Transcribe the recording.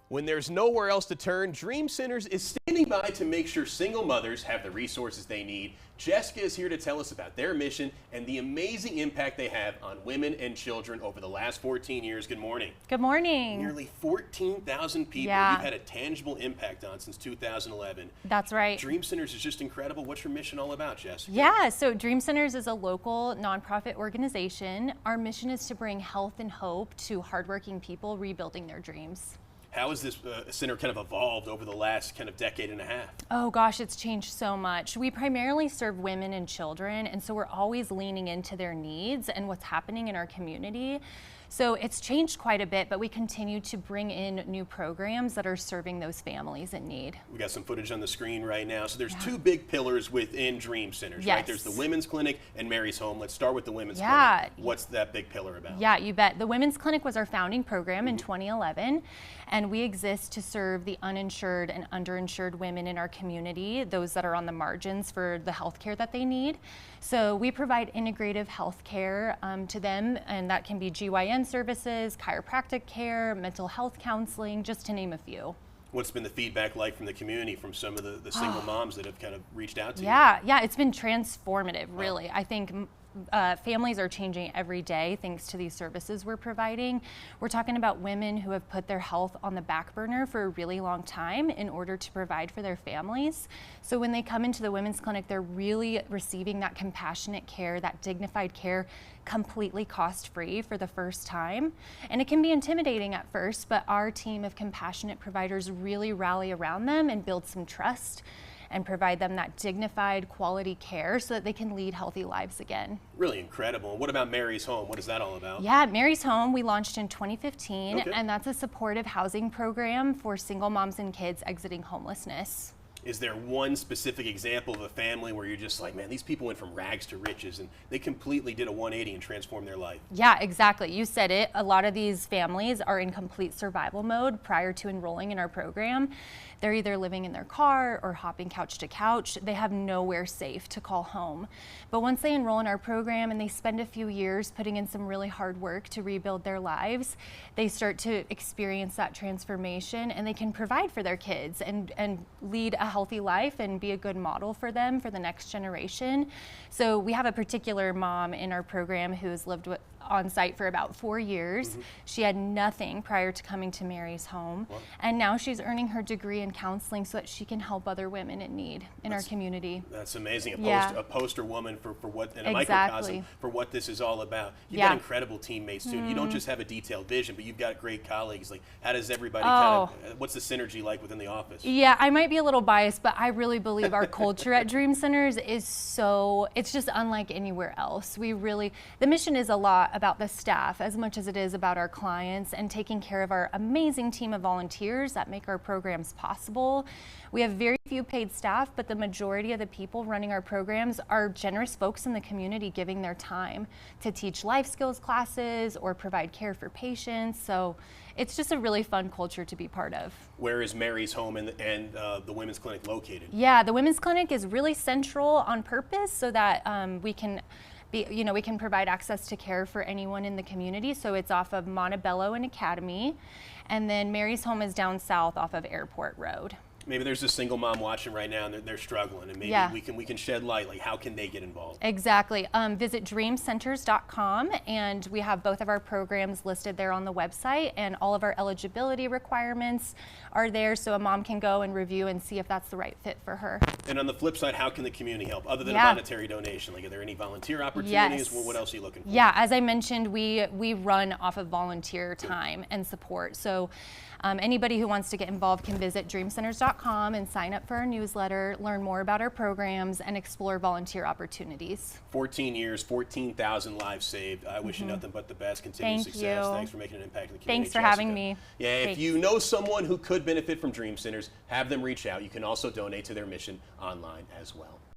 When there's nowhere else to turn, Dream Centers is standing by to make sure single mothers have the resources they need. Jessica is here to tell us about their mission and the amazing impact they have on women and children over the last 14 years. Good morning. Good morning. Nearly 14,000 people you've had a tangible impact on since 2011. That's right. Dream Centers is just incredible. What's your mission all about, Jessica? Yeah, so Dream Centers is a local nonprofit organization. Our mission is to bring health and hope to hardworking people rebuilding their dreams. How has this center kind of evolved over the last kind of decade and a half? Oh gosh, it's changed so much. We primarily serve women and children, and so we're always leaning into their needs and what's happening in our community. So it's changed quite a bit, but we continue to bring in new programs that are serving those families in need. We got some footage on the screen right now. So there's two big pillars within Dream Centers, right? There's the Women's Clinic and Mary's Home. Let's start with the Women's Clinic. What's that big pillar about? Yeah, you bet. The Women's Clinic was our founding program in 2011, and we exist to serve the uninsured and underinsured women in our community, those that are on the margins for the health care that they need. So we provide integrative health care to them, and that can be GYN services, chiropractic care, mental health counseling, just to name a few. What's been the feedback like from the community, from some of the single moms that have kind of reached out to you? Yeah, it's been transformative, really. I think families are changing every day thanks to these services we're providing. We're talking about women who have put their health on the back burner for a really long time in order to provide for their families. So when they come into the Women's Clinic, they're really receiving that compassionate care, that dignified care, completely cost-free for the first time. And it can be intimidating at first, but our team of compassionate providers really rally around them and build some trust and provide them that dignified quality care so that they can lead healthy lives again. Really incredible. And what about Mary's Home? What is that all about? Yeah, Mary's Home, we launched in 2015, and that's a supportive housing program for single moms and kids exiting homelessness. Is there one specific example of a family where you're just like, man, these people went from rags to riches and they completely did a 180 and transformed their life? Yeah, exactly. You said it. A lot of these families are in complete survival mode prior to enrolling in our program. They're either living in their car or hopping couch to couch. They have nowhere safe to call home. But once they enroll in our program and they spend a few years putting in some really hard work to rebuild their lives, they start to experience that transformation, and they can provide for their kids and lead a healthy life and be a good model for them for the next generation. So we have a particular mom in our program who's lived on site for about 4 years. She had nothing prior to coming to Mary's Home, and now she's earning her degree in counseling so that she can help other women in need in our community. That's amazing. A poster woman for what, and a microcosm for what this is all about. You've got incredible teammates too. You don't just have a detailed vision, but you've got great colleagues. Like, how does everybody what's the synergy like within the office? Yeah, I might be a little biased, but I really believe our culture at Dream Centers is it's just unlike anywhere else. The mission is a lot about the staff as much as it is about our clients and taking care of our amazing team of volunteers that make our programs possible. We have very few paid staff, but the majority of the people running our programs are generous folks in the community giving their time to teach life skills classes or provide care for patients. So it's just a really fun culture to be part of. Where is Mary's Home and the Women's Clinic located? Yeah, the Women's Clinic is really central on purpose so that we can provide access to care for anyone in the community. So it's off of Montebello and Academy. And then Mary's Home is down south off of Airport Road. Maybe there's a single mom watching right now and they're struggling, and maybe we can shed light. Like, how can they get involved? Exactly. Visit dreamcenters.com, and we have both of our programs listed there on the website, and all of our eligibility requirements are there, so a mom can go and review and see if that's the right fit for her. And on the flip side, how can the community help other than a monetary donation? Like, are there any volunteer opportunities? Yes. What else are you looking for? Yeah, as I mentioned, we run off of volunteer time and support. So anybody who wants to get involved can visit dreamcenters.com and sign up for our newsletter, learn more about our programs, and explore volunteer opportunities. 14 years, 14,000 lives saved. I wish you nothing but the best. Continued success. Thanks for making an impact in the community. Thanks for having me. Yeah, if you know someone who could benefit from Dream Centers, have them reach out. You can also donate to their mission online as well.